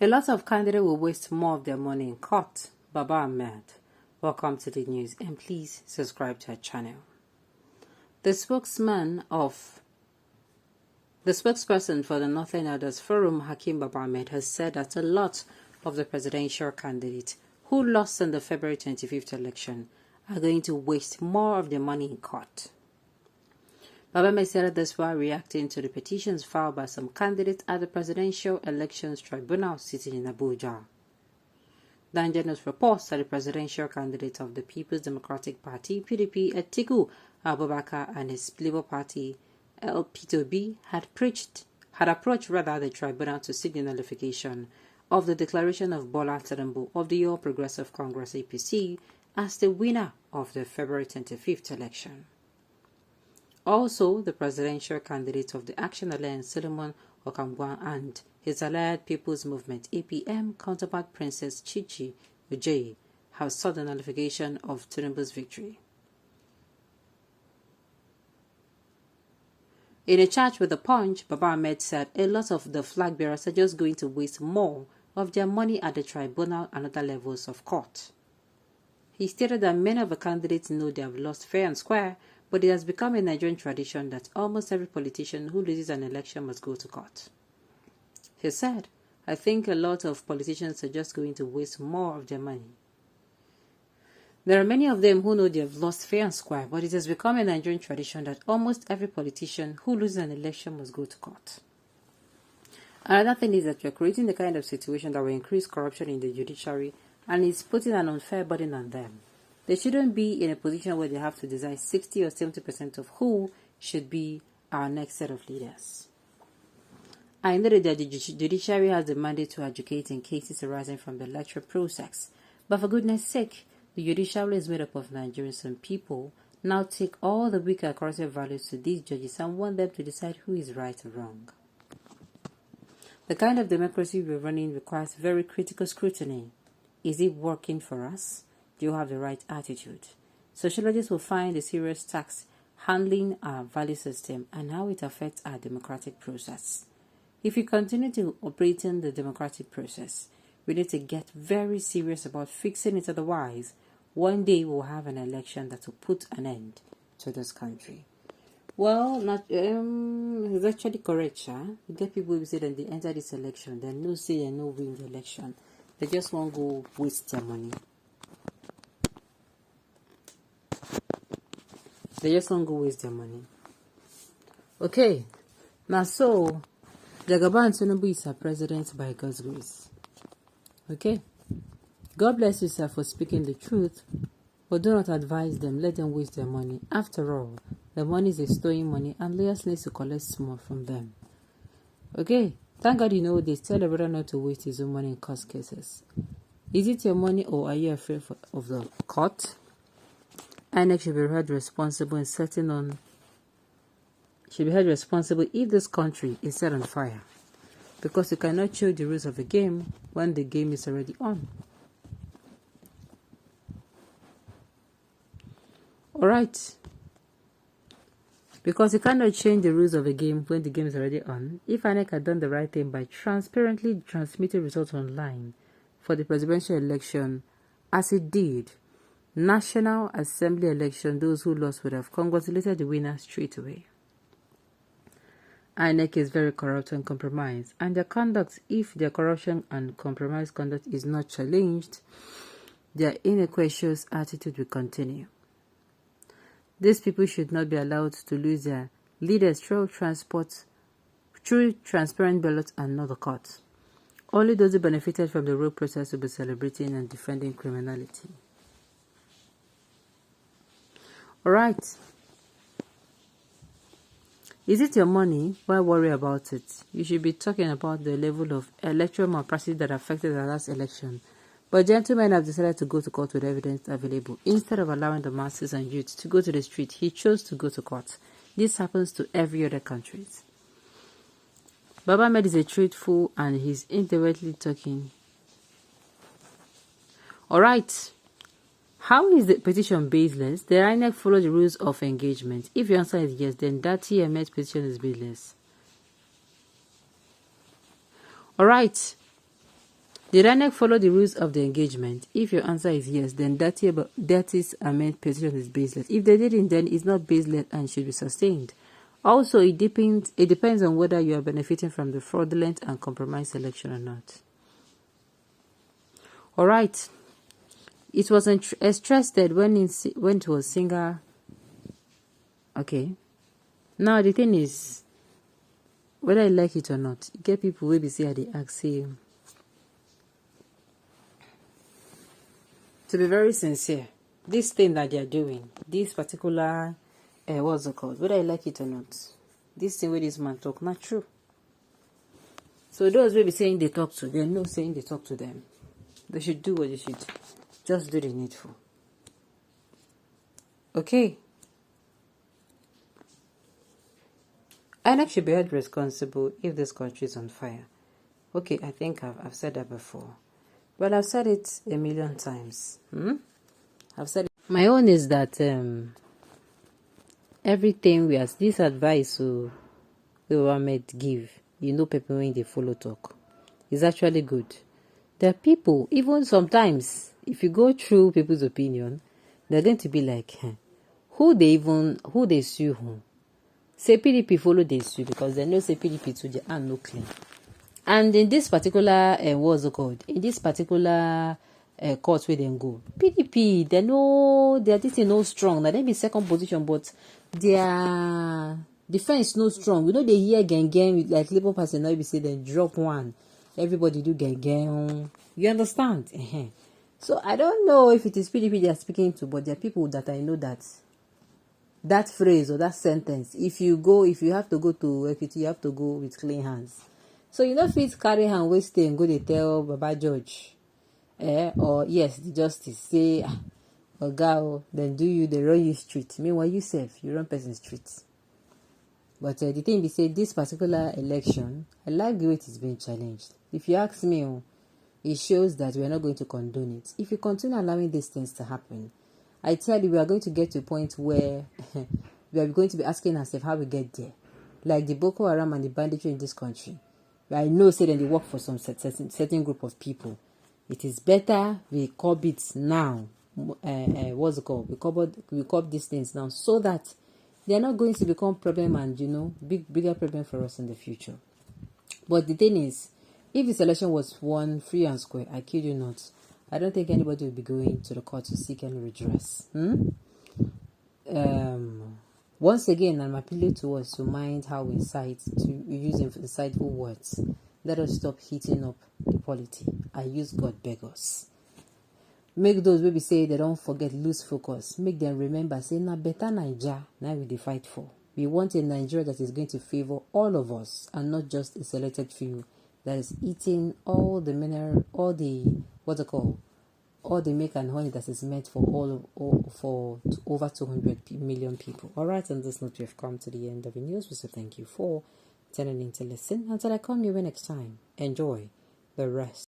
A lot of candidates will waste more of their money in court. Baba Ahmed. Welcome to the news and please subscribe to our channel. The spokesperson for the Northern Elders Forum, Hakeem Baba Ahmed, has said that a lot of the presidential candidates who lost in the February 25th election are going to waste more of their money in court. Baba Ahmed said this while reacting to the petitions filed by some candidates at the Presidential Elections Tribunal sitting in Abuja. Dangerous reports that the presidential candidate of the People's Democratic Party, PDP, Atiku Abubakar, and his Labour Party, LP2B, had approached the tribunal to seek the nullification of the declaration of Bola Tinubu of the All Progressive Congress APC as the winner of the February 25th election. Also, the presidential candidate of the Action Alliance, Solomon Okamgwan, and his allied People's Movement APM counterpart Princess Chichi Ujeyi have sought the nullification of Tinubu's victory. In a chat with The Punch, Baba Ahmed said a lot of the flag bearers are just going to waste more of their money at the tribunal and other levels of court. He stated that many of the candidates know they have lost fair and square, but it has become a Nigerian tradition that almost every politician who loses an election must go to court. He said, I think a lot of politicians are just going to waste more of their money. There are many of them who know they have lost fair and square, but it has become a Nigerian tradition that almost every politician who loses an election must go to court. Another thing is that we are creating the kind of situation that will increase corruption in the judiciary and is putting an unfair burden on them. They shouldn't be in a position where they have to decide 60 or 70% of who should be our next set of leaders. I know that the judiciary has the mandate to adjudicate in cases arising from the electoral process, but for goodness sake, the judiciary is made up of Nigerians and people now take all the weak and corruptive values to these judges and want them to decide who is right or wrong. The kind of democracy we're running requires very critical scrutiny. Is it working for us? Do you have the right attitude? Sociologists will find a serious task handling our value system and how it affects our democratic process. If we continue to operate in the democratic process, we need to get very serious about fixing it, otherwise, one day we'll have an election that will put an end to this country. Well, it's actually correct, You get people who say that they enter this election, they no say they no win the election. They just won't go waste their money. They just won't go waste their money. Okay, now so Jagaban Tinubu is our president by God's grace. Okay, God bless you, sir, for speaking the truth, but do not advise them. Let them waste their money. After all, the money is a stolen money, and lawyers need to collect small from them. Okay, thank God you know this. Tell the brother not to waste his own money in court cases. Is it your money, or are you afraid of the court? INEC should be held responsible in setting on. Should be held responsible if this country is set on fire, because you cannot change the rules of the game when the game is already on. Alright. Because you cannot change the rules of the game when the game is already on. If INEC had done the right thing by transparently transmitting results online for the presidential election, as it did, National Assembly election, those who lost would have congratulated the winner straight away. INEC is very corrupt and compromised, and their conduct, if their corruption and compromised conduct is not challenged, their inequitous attitude will continue. These people should not be allowed to lose their leaders through transparent ballots and not the court. Only those who benefited from the rogue process will be celebrating and defending criminality. Alright. Is it your money? Why worry about it? You should be talking about the level of electoral malpractice that affected the last election. But gentlemen have decided to go to court with evidence available. Instead of allowing the masses and youth to go to the street, he chose to go to court. This happens to every other country. Baba Ahmed is a truthful and he's indirectly talking. Alright. How is the petition baseless? The INEC follows the rules of engagement. If your answer is yes, then that TMS petition is baseless. Alright. Did INEC follow the rules of the engagement? If your answer is yes, then that is Ahmed petition is baseless. If they didn't, then it's not baseless and should be sustained. Also, it depends on whether you are benefiting from the fraudulent and compromised election or not. All right. It was stressed when it was singer. Okay. Now the thing is, whether I like it or not, you get people will be say they ask say. To be very sincere, this thing that they are doing, this particular what's it called? Whether I like it or not, this thing where this man talk, not true. So those will be saying they talk to, they're not saying they talk to them. They should do what they should. Just do the needful. Okay. INEC should be held responsible if this country is on fire. Okay, I think I've said that before. Well, I've said it a million times. I've said it. My own is that everything we ask, this advice we Ahmed give, people when they follow talk, is actually good. There are people, even sometimes, if you go through people's opinion, they're going to be like, who they sue who? Say PDP follow they sue because they know say PDP to the no claim. And in this particular, what's it called? In this particular court where they go, PDP, they know their this is no strong. Now they be second position, but their defense no strong. They hear gang like Labour Party now. Be say they drop one, everybody do gang. You understand? So I don't know if it is PDP they are speaking to, but there are people that I know that phrase or that sentence. If you have to go to equity, you have to go with clean hands. So fit carry hand waste and go they tell Baba George, or yes, the justice say, Oga, then they run you street. Meanwhile, you run person street. But the thing be say this particular election, I like the way it is being challenged. If you ask me, it shows that we are not going to condone it. If you continue allowing these things to happen, I tell you, we are going to get to a point where we are going to be asking ourselves how we get there. Like the Boko Haram and the banditry in this country. I know say that they work for some certain group of people. It is better we curb it now. What's it called? We curb these things now so that they are not going to become problem and bigger problem for us in the future. But the thing is, if this election was won free and square, I kid you not, I don't think anybody will be going to the court to seek any redress. Once again, I'm appealing to us to mind how we incite, to use insightful words. Let us stop heating up equality. I use God beg us. Make those baby say they don't forget, lose focus. Make them remember, say, na better Nigeria, now we fight for. We want a Nigeria that is going to favor all of us and not just a selected few that is eating all the mineral, all the milk and honey that is meant for over 200 million people. All right, on this note, we have come to the end of the news. We say thank you for tuning in to listen. Until I come your way next time, enjoy the rest